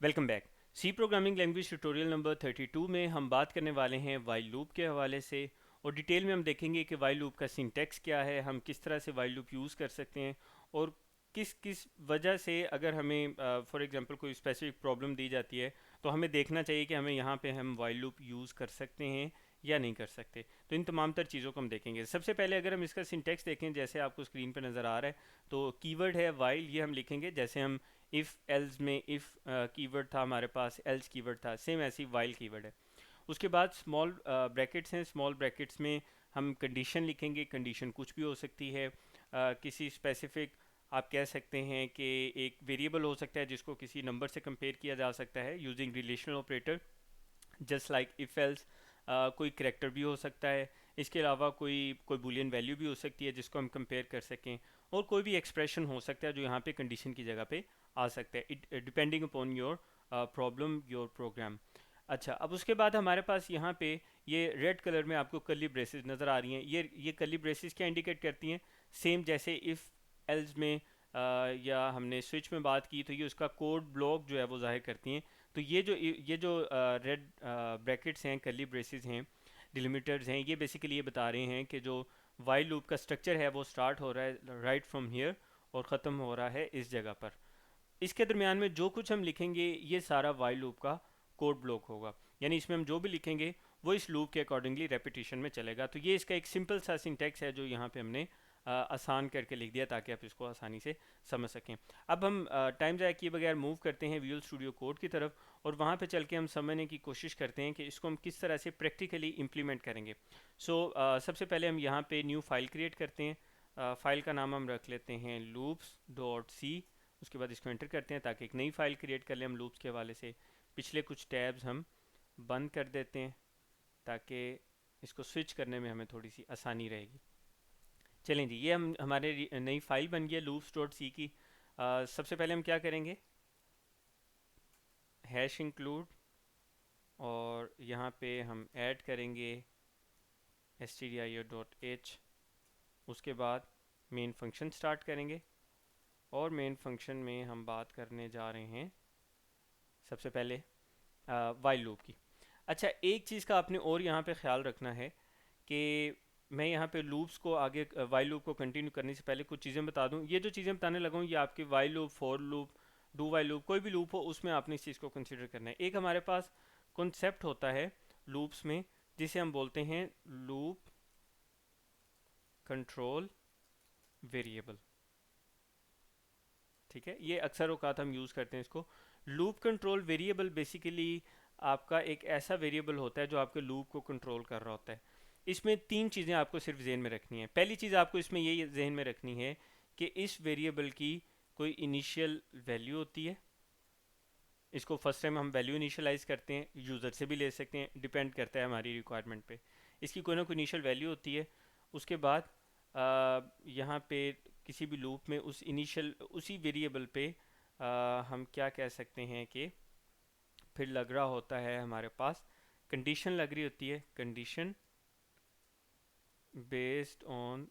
Welcome back. C programming language tutorial number 32 में हम बात करने वाले हैं वाइल लूप के हवाले से, और डिटेल में हम देखेंगे कि वाइल लूप का सिंटैक्स क्या है, हम किस तरह से वाइल लूप यूज़ कर सकते हैं, और किस किस वजह से अगर हमें फॉर एग्जांपल कोई स्पेसिफिक प्रॉब्लम दी जाती है तो हमें देखना चाहिए कि हमें यहाँ पे हम वाइल लूप यूज़ कर सकते हैं या नहीं कर सकते। तो इन तमाम तर चीज़ों को हम देखेंगे। सबसे पहले अगर हम इसका सिंटैक्स देखें, जैसे आपको स्क्रीन पर नज़र आ रहा है, तो कीवर्ड है वाइल, ये हम लिखेंगे जैसे हम इफ़ एल्स में इफ़ कीवर्ड था हमारे पास, एल्स कीवर्ड था, सेम ऐसी वाइल कीवर्ड है। उसके बाद स्मॉल ब्रैकेट्स हैं, स्मॉल ब्रैकेट्स में हम कंडीशन लिखेंगे। कंडीशन कुछ भी हो सकती है, किसी स्पेसिफिक, आप कह सकते हैं कि एक वेरिएबल हो सकता है जिसको किसी नंबर से कंपेयर किया जा सकता है using relational operator, just like if else. कोई करेक्टर भी हो सकता है, इसके अलावा कोई कोई बूलियन वैल्यू भी हो सकती है जिसको हम कंपेयर कर सकें, और कोई भी एक्सप्रेशन हो सकता है जो यहाँ पे कंडीशन की जगह पे आ सकता है, it depending upon your problem, your program. अच्छा, अब उसके बाद हमारे पास यहाँ पे ये रेड कलर में आपको कर्ली ब्रेसेस नज़र आ रही हैं। ये कर्ली ब्रेसेस क्या इंडिकेट करती हैं? सेम जैसे इफ़ एल्स में या हमने स्विच में बात की, तो ये उसका कोड ब्लॉक जो है वो जाहिर करती हैं। तो ये जो रेड ब्रैकेट्स हैं, कर्ली ब्रेसेस हैं, डिलिमिटर्स हैं, ये बेसिकली ये बता रहे हैं कि जो वाइल लूप का स्ट्रक्चर है वो स्टार्ट हो रहा है राइट फ्रॉम हियर और ख़त्म हो रहा है इस जगह पर। इसके दरमियान में जो कुछ हम लिखेंगे ये सारा वाइल लूप का कोड ब्लॉक होगा, यानी इसमें हम जो भी लिखेंगे वो इस लूप के अकॉर्डिंगली रेपिटेशन में चलेगा। तो ये इसका एक सिंपल सा सिंटैक्स है जो यहाँ पे हमने आसान करके लिख दिया ताकि आप इसको आसानी से समझ सकें। अब हम टाइम ज़ाया किए बगैर मूव करते हैं विजुअल स्टूडियो कोड की तरफ, और वहाँ पे चल के हम समझने की कोशिश करते हैं कि इसको हम किस तरह से प्रैक्टिकली इम्प्लीमेंट करेंगे। सबसे पहले हम यहाँ पे न्यू फाइल क्रिएट करते हैं। फाइल का नाम हम रख लेते हैं loops.c। उसके बाद इसको एंटर करते हैं ताकि एक नई फाइल क्रिएट कर लें हम लूप्स के हवाले से। पिछले कुछ टैब्स हम बंद कर देते हैं ताकि इसको स्विच करने में हमें थोड़ी सी आसानी रहेगी। चलें जी, ये हम हमारे नई फाइल बन गई है loops.c की। सबसे पहले हम क्या करेंगे, हैश इंक्लूड, और यहाँ पे हम ऐड करेंगे stdio.h। उसके बाद मेन फंक्शन स्टार्ट करेंगे, और मेन फंक्शन में हम बात करने जा रहे हैं सबसे पहले वाइल लूप की। अच्छा, एक चीज़ का आपने और यहाँ पे ख्याल रखना है कि मैं यहाँ पे लूप्स को आगे, वाइल लूप को कंटिन्यू करने से पहले कुछ चीज़ें बता दूँ। ये जो चीज़ें बताने लगा हूँ ये आपके while loop, for loop, do while loop, कोई भी लूप हो उसमें आपने इस चीज़ को कंसिडर करना है। एक हमारे पास कॉन्सेप्ट होता है लूप्स में जिसे हम बोलते हैं लूप कंट्रोल वेरिएबल। ठीक है, ये अक्सर औकात हम यूज़ करते हैं इसको। लूप कंट्रोल वेरिएबल बेसिकली आपका एक ऐसा वेरिएबल होता है जो आपके लूप को कंट्रोल कर रहा होता है। इसमें तीन चीज़ें आपको सिर्फ जहन में रखनी है। पहली चीज़ आपको इसमें ये जहन में रखनी है कि इस वेरिएबल की कोई इनिशियल वैल्यू होती है। इसको फर्स्ट टाइम हम वैल्यू इनिशियलाइज करते हैं, यूज़र से भी ले सकते हैं, डिपेंड करता है हमारी रिक्वायरमेंट पे। इसकी कोई ना कोई इनिशियल वैल्यू होती है। उसके बाद यहाँ पे किसी भी लूप में उस इनिशियल उसी वेरिएबल पे हम क्या कह सकते हैं कि फिर लग रहा होता है हमारे पास, कंडीशन लग रही होती है, condition based on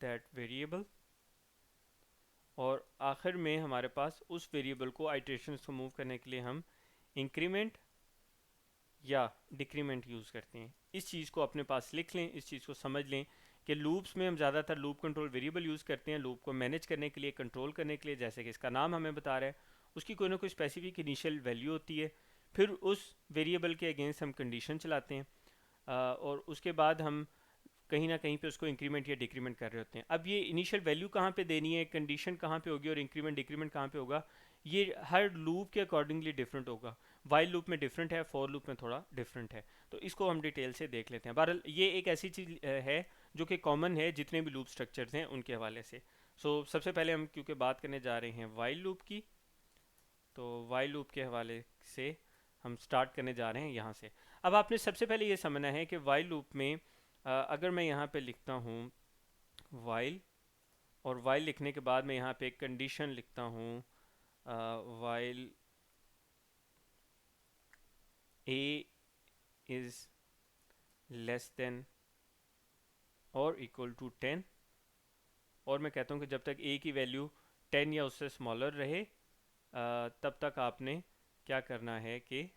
that variable. और आखिर में हमारे पास उस वेरिएबल को आइटरेशंस को मूव करने के लिए हम इंक्रीमेंट या डिक्रीमेंट यूज़ करते हैं। इस चीज़ को अपने पास लिख लें, इस चीज़ को समझ लें कि लूप्स में हम ज़्यादातर लूप कंट्रोल वेरिएबल यूज़ करते हैं लूप को मैनेज करने के लिए, कंट्रोल करने के लिए, जैसे कि इसका नाम हमें बता रहा है। उसकी कोई ना कोई स्पेसिफिक इनिशियल वैल्यू होती है, फिर उस वेरिएबल के अगेंस्ट हम कंडीशन चलाते हैं, और उसके बाद हम कहीं ना कहीं पे उसको इंक्रीमेंट या डिक्रीमेंट कर रहे होते हैं। अब ये इनिशियल वैल्यू कहाँ पे देनी है, कंडीशन कहाँ पे होगी और इंक्रीमेंट डिक्रीमेंट कहाँ पे होगा, ये हर लूप के अकॉर्डिंगली डिफरेंट होगा। वाइल लूप में डिफरेंट है, फॉर लूप में थोड़ा डिफरेंट है। तो इसको हम डिटेल से देख लेते हैं। बहरहाल ये एक ऐसी चीज़ है जो कि कॉमन है जितने भी लूप स्ट्रक्चर्स हैं उनके हवाले से। सबसे पहले हम क्योंकि बात करने जा रहे हैं वाइल लूप की, तो वाइल लूप के हवाले से हम स्टार्ट करने जा रहे हैं यहाँ से। अब आपने सबसे पहले ये समझना है कि वाइल लूप में अगर मैं यहाँ पे लिखता हूँ वाइल, और वाइल लिखने के बाद मैं यहाँ पे एक कंडीशन लिखता हूँ, while A is less than और इक्वल टू 10, और मैं कहता हूँ कि जब तक ए की वैल्यू 10 या उससे स्मॉलर रहे तब तक आपने क्या करना है कि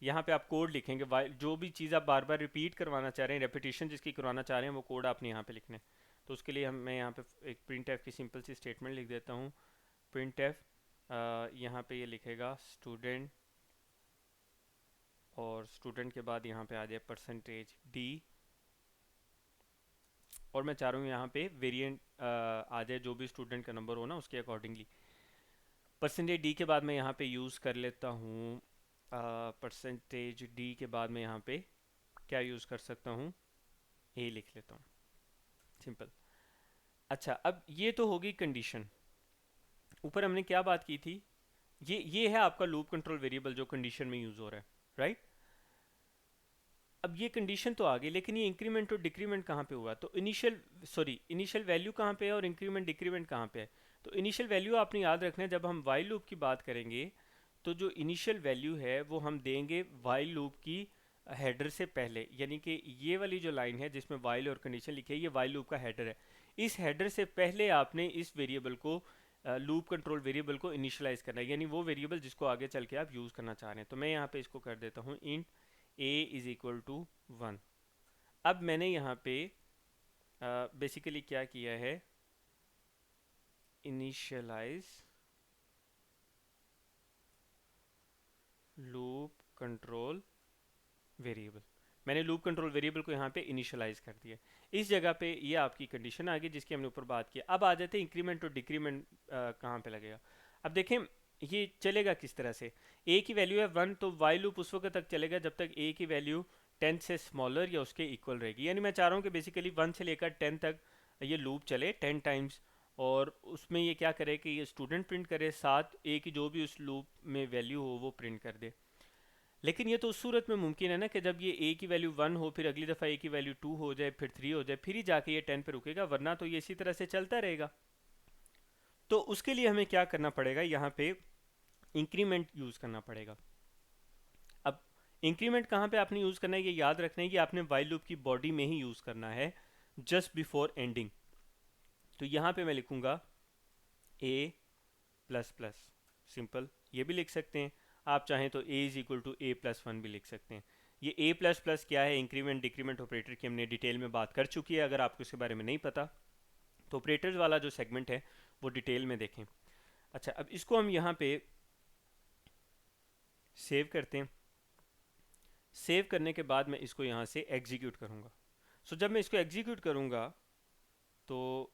यहाँ पे आप कोड लिखेंगे, जो भी चीज़ आप बार बार रिपीट करवाना चाह रहे हैं, रेपिटेशन जिसकी करवाना चाह रहे हैं, वो कोड आपने यहाँ पे लिखना है। तो उसके लिए मैं यहाँ पे एक प्रिंट एफ की सिंपल सी स्टेटमेंट लिख देता हूँ। प्रिंट एफ यहाँ पे ये लिखेगा स्टूडेंट, और स्टूडेंट के बाद यहाँ पे आ जाए परसेंटेज डी, और मैं चाह रहा हूँ यहाँ पे वेरिएंट आ जाए जो भी स्टूडेंट का नंबर हो ना उसके अकॉर्डिंगली। परसेंटेज डी के बाद मैं यहाँ पे यूज़ कर लेता हूँ, परसेंटेज डी के बाद मैं यहाँ पे क्या यूज़ कर सकता हूँ, ए लिख लेता हूँ, सिंपल। अच्छा, अब ये तो होगी कंडीशन। ऊपर हमने क्या बात की थी, ये है आपका लूप कंट्रोल वेरिएबल जो कंडीशन में यूज़ हो रहा है, राइट। अब ये कंडीशन तो आ गई, लेकिन ये इंक्रीमेंट और डिक्रीमेंट कहाँ पे हुआ, तो इनिशियल वैल्यू कहाँ पे है और इंक्रीमेंट डिक्रीमेंट कहाँ पे है। तो इनिशियल वैल्यू आपने याद रखना है, जब हम वाइल लूप की बात करेंगे तो जो इनिशियल वैल्यू है वो हम देंगे वाइल लूप की हेडर से पहले, यानी कि ये वाली जो लाइन है जिसमें वाइल और कंडीशन लिखी है, ये वाइल लूप का हेडर है। इस हेडर से पहले आपने इस वेरिएबल को, लूप कंट्रोल वेरिएबल को इनिशियलाइज करना है, यानी वो वेरिएबल जिसको आगे चल के आप यूज़ करना चाह रहे हैं। तो मैं यहाँ पे इसको कर देता हूँ int a is equal to 1। अब मैंने यहाँ पे बेसिकली क्या किया है, इनिशियलाइज लूप कंट्रोल वेरिएबल, मैंने लूप कंट्रोल वेरिएबल को यहाँ पे इनिशियलाइज कर दिया। इस जगह पे ये आपकी कंडीशन आ गई जिसकी हमने ऊपर बात की। अब आ जाते हैं इंक्रीमेंट और डिक्रीमेंट कहाँ पे लगेगा। अब देखें ये चलेगा किस तरह से, a की वैल्यू है 1, तो वाइल लूप उस वक्त तक चलेगा जब तक a की वैल्यू 10 से स्मॉलर या उसके इक्वल रहेगी। यानी मैं चाह रहा हूँ कि बेसिकली 1 से लेकर 10 तक ये लूप चले 10 टाइम्स, और उसमें ये क्या करे कि ये स्टूडेंट प्रिंट करे, साथ a की जो भी उस लूप में वैल्यू हो वो प्रिंट कर दे। लेकिन ये तो उस सूरत में मुमकिन है ना कि जब ये a की वैल्यू 1 हो, फिर अगली दफ़ा a की वैल्यू 2 हो जाए, फिर 3 हो जाए, फिर ही जाके ये 10 पे रुकेगा, वरना तो ये इसी तरह से चलता रहेगा। तो उसके लिए हमें क्या करना पड़ेगा, यहाँ पे इंक्रीमेंट यूज़ करना पड़ेगा। अब इंक्रीमेंट कहाँ पे आपने यूज़ करना है, ये याद रखना है कि आपने वाइल लूप की बॉडी में ही यूज़ करना है, जस्ट बिफोर एंडिंग। तो यहाँ पे मैं लिखूँगा a प्लस प्लस, सिंपल, ये भी लिख सकते हैं। आप चाहें तो a is equal to a plus 1 भी लिख सकते हैं। ये a प्लस प्लस क्या है, इंक्रीमेंट डिक्रीमेंट ऑपरेटर की हमने डिटेल में बात कर चुकी है। अगर आपको इसके बारे में नहीं पता तो ऑपरेटर्स वाला जो सेगमेंट है वो डिटेल में देखें। अच्छा, अब इसको हम यहाँ पे सेव करते हैं। सेव करने के बाद मैं इसको यहाँ से एग्जीक्यूट करूँगा। सो जब मैं इसको एग्जीक्यूट करूँगा तो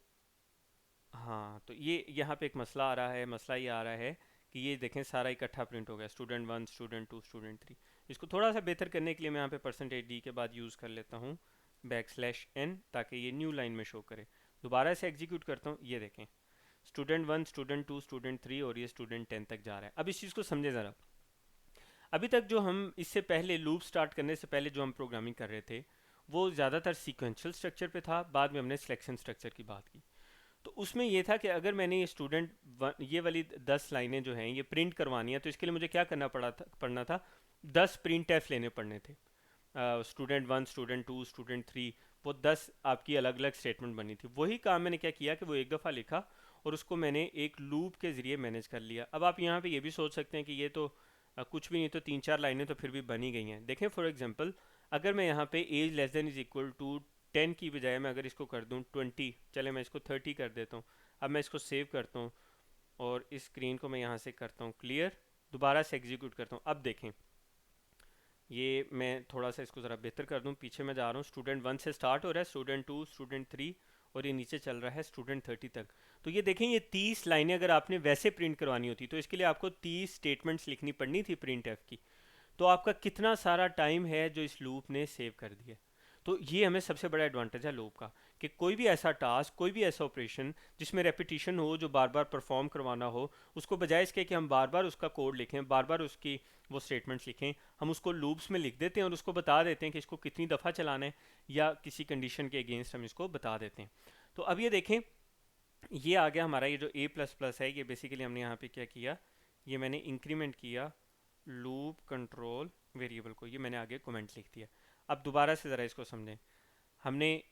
हाँ, तो ये यहाँ पे एक मसला आ रहा है। मसला ये आ रहा है कि ये देखें सारा इकट्ठा प्रिंट हो गया, स्टूडेंट 1, स्टूडेंट 2, स्टूडेंट 3। इसको थोड़ा सा बेहतर करने के लिए मैं यहाँ पे परसेंटेज डी के बाद यूज़ कर लेता हूँ \n, ताकि ये न्यू लाइन में शो करे। दोबारा से एग्जीक्यूट करता हूँ, ये देखें स्टूडेंट 1, स्टूडेंट 2, स्टूडेंट 3 और ये स्टूडेंट 10 तक जा रहा है। अब इस चीज़ को समझे ज़रा। अभी तक जो हम इससे पहले लूप स्टार्ट करने से पहले जो हम प्रोग्रामिंग कर रहे थे वो ज़्यादातर सीक्वेंशियल स्ट्रक्चर पे था, बाद में हमने सिलेक्शन स्ट्रक्चर की बात की। तो उसमें ये था कि अगर मैंने ये ये वाली 10 लाइनें जो हैं ये प्रिंट करवानी है, तो इसके लिए मुझे क्या करना पड़ना था, 10 प्रिंट एफ लेने पड़ने थे। स्टूडेंट 1, स्टूडेंट 2, स्टूडेंट 3, वो 10 आपकी अलग अलग स्टेटमेंट बनी थी। वही काम मैंने क्या किया कि वो एक दफ़ा लिखा और उसको मैंने एक लूप के ज़रिए मैनेज कर लिया। अब आप यहाँ पे ये भी सोच सकते हैं कि ये तो कुछ भी नहीं, तो 3-4 लाइनें तो फिर भी बनी गई हैं। देखें फॉर एग्जांपल, अगर मैं यहाँ पे as less than is equal to 10 की बजाय मैं अगर इसको कर दूँ 20, चले मैं इसको 30 कर देता हूँ। अब मैं इसको सेव करता हूँ और इस स्क्रीन को मैं यहाँ से करता हूँ क्लियर, दोबारा से एग्जीक्यूट करता हूँ। अब देखें ये मैं थोड़ा सा इसको ज़रा बेहतर कर दूँ, पीछे मैं जा रहा हूँ, स्टूडेंट 1 से स्टार्ट हो रहा है, स्टूडेंट 2, स्टूडेंट 3 और ये नीचे चल रहा है स्टूडेंट 30 तक। तो ये देखें ये 30 लाइनें अगर आपने वैसे प्रिंट करवानी होती तो इसके लिए आपको 30 स्टेटमेंट्स लिखनी पड़नी थी प्रिंट एफ की। तो आपका कितना सारा टाइम है जो इस लूप ने सेव कर दिया। तो ये हमें सबसे बड़ा एडवांटेज है लूप का, कि कोई भी ऐसा टास्क, कोई भी ऐसा ऑपरेशन जिसमें रेपिटेशन हो, जो बार बार परफॉर्म करवाना हो, उसको बजाय इसके कि हम बार बार उसका कोड लिखें, बार बार उसकी वो स्टेटमेंट्स लिखें, हम उसको लूप्स में लिख देते हैं और उसको बता देते हैं कि इसको कितनी दफ़ा चलाना है, या किसी कंडीशन के अगेंस्ट हम इसको बता देते हैं। तो अब ये देखें ये आ गया हमारा, ये जो a प्लस प्लस है, ये बेसिकली हमने यहाँ पे क्या किया, ये मैंने इंक्रीमेंट किया लूप कंट्रोल वेरिएबल को, ये मैंने आगे कमेंट लिख दिया। अब दोबारा से ज़रा इसको समझें। हमने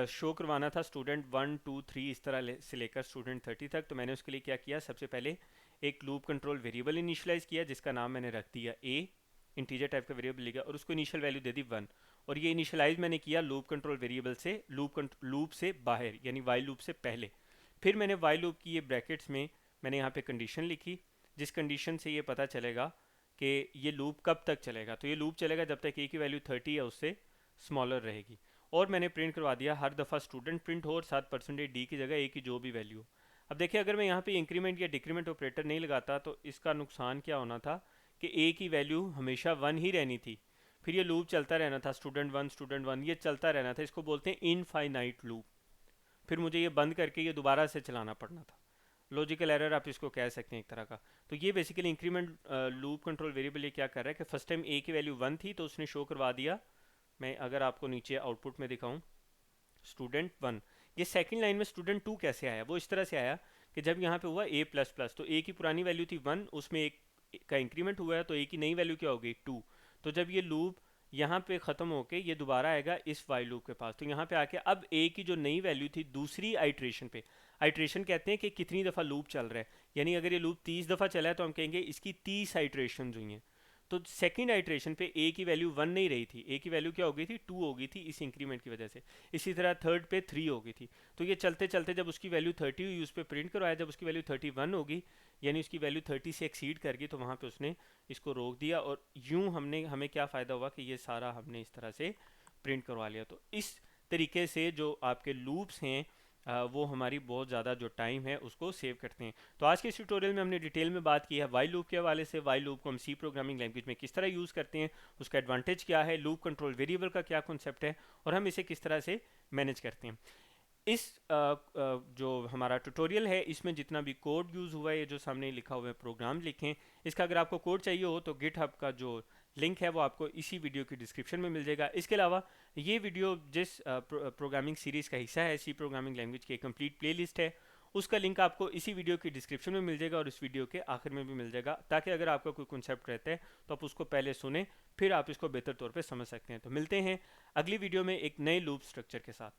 शो करवाना था स्टूडेंट 1, 2, 3 इस तरह से लेकर स्टूडेंट 30 तक, तो मैंने उसके लिए क्या किया, सबसे पहले एक लूप कंट्रोल वेरिएबल इनिशियलाइज किया जिसका नाम मैंने रख दिया ए, इंटीजर टाइप का वेरिएबल लिखा और उसको इनिशियल वैल्यू दे दी 1। और ये इनिशियलाइज मैंने किया लूप कंट्रोल वेरिएबल से लूप से बाहर, यानी वाइल लूप से पहले। फिर मैंने वाइल लूप की ये ब्रैकेट्स में मैंने यहाँ पे कंडीशन लिखी, जिस कंडीशन से ये पता चलेगा कि ये लूप कब तक चलेगा। तो ये लूप चलेगा जब तक ए की वैल्यू 30 या उससे स्मॉलर रहेगी। और मैंने प्रिंट करवा दिया हर दफ़ा स्टूडेंट प्रिंट हो और साथ परसेंटेज डी की जगह ए की जो भी वैल्यू हो। अब देखिए अगर मैं यहाँ पे इंक्रीमेंट या डिक्रीमेंट ऑपरेटर नहीं लगाता तो इसका नुकसान क्या होना था कि ए की वैल्यू हमेशा 1 ही रहनी थी, फिर ये लूप चलता रहना था, स्टूडेंट वन ये चलता रहना था। इसको बोलते हैं इनफाइनाइट लूप। फिर मुझे ये बंद करके ये दोबारा से चलाना पड़ना था। लॉजिकल एरर आप इसको कह सकते हैं एक तरह का। तो ये basically increment loop control variable ये क्या कर रहा है कि फर्स्ट टाइम ए की वैल्यू 1 थी तो उसने शो करवा दिया, मैं अगर आपको नीचे आउटपुट में दिखाऊं, स्टूडेंट 1। ये सेकंड लाइन में स्टूडेंट 2 कैसे आया, वो इस तरह से आया कि जब यहाँ पे हुआ ए प्लस प्लस तो ए की पुरानी वैल्यू थी 1, उसमें एक का इंक्रीमेंट हुआ है तो ए की नई वैल्यू क्या हो गई 2। तो जब ये लूप यहाँ पे ख़त्म होके ये दोबारा आएगा इस वाइल लूप के पास, तो यहाँ पे आके अब ए की जो नई वैल्यू थी दूसरी आइट्रेशन पे, आइट्रेशन कहते हैं कि कितनी दफ़ा लूप चल रहा है, यानी अगर ये लूप 30 दफ़ा चला है तो हम कहेंगे इसकी 30 आइट्रेशन हुई हैं। तो सेकंड आइट्रेशन पे ए की वैल्यू 1 नहीं रही थी, ए की वैल्यू क्या हो गई थी 2 हो गई थी इस इंक्रीमेंट की वजह से। इसी तरह थर्ड पे 3 हो गई थी। तो ये चलते चलते जब उसकी वैल्यू 30 हुई उस पर प्रिंट करवाया, जब उसकी वैल्यू 31 होगी यानी उसकी वैल्यू 30 से एक्सीड कर गई तो वहाँ पे उसने इसको रोक दिया। और यूँ हमें क्या फ़ायदा हुआ कि ये सारा हमने इस तरह से प्रिंट करवा लिया। तो इस तरीके से जो आपके लूप्स हैं वो हमारी बहुत ज़्यादा जो टाइम है उसको सेव करते हैं। तो आज के इस ट्यूटोरियल में हमने डिटेल में बात की है वाइल लूप के हवाले से, वाइल लूप को हम सी प्रोग्रामिंग लैंग्वेज में किस तरह यूज़ करते हैं, उसका एडवांटेज क्या है, लूप कंट्रोल वेरिएबल का क्या कॉन्सेप्ट है और हम इसे किस तरह से मैनेज करते हैं। इस जो हमारा ट्यूटोरियल है इसमें जितना भी कोड यूज़ हुआ है, ये जो सामने लिखा हुआ है प्रोग्राम लिखें, इसका अगर आपको कोड चाहिए हो तो गिटहब का जो लिंक है वो आपको इसी वीडियो की डिस्क्रिप्शन में मिल जाएगा। इसके अलावा ये वीडियो जिस प्रोग्रामिंग सीरीज़ का हिस्सा है सी प्रोग्रामिंग लैंग्वेज की एक कंप्लीट प्लेलिस्ट है, उसका लिंक आपको इसी वीडियो की डिस्क्रिप्शन में मिल जाएगा और इस वीडियो के आखिर में भी मिल जाएगा, ताकि अगर आपका कोई कॉन्सेप्ट रहता है तो आप उसको पहले सुने फिर आप इसको बेहतर तौर पर समझ सकते हैं। तो मिलते हैं अगली वीडियो में एक नए लूप स्ट्रक्चर के साथ।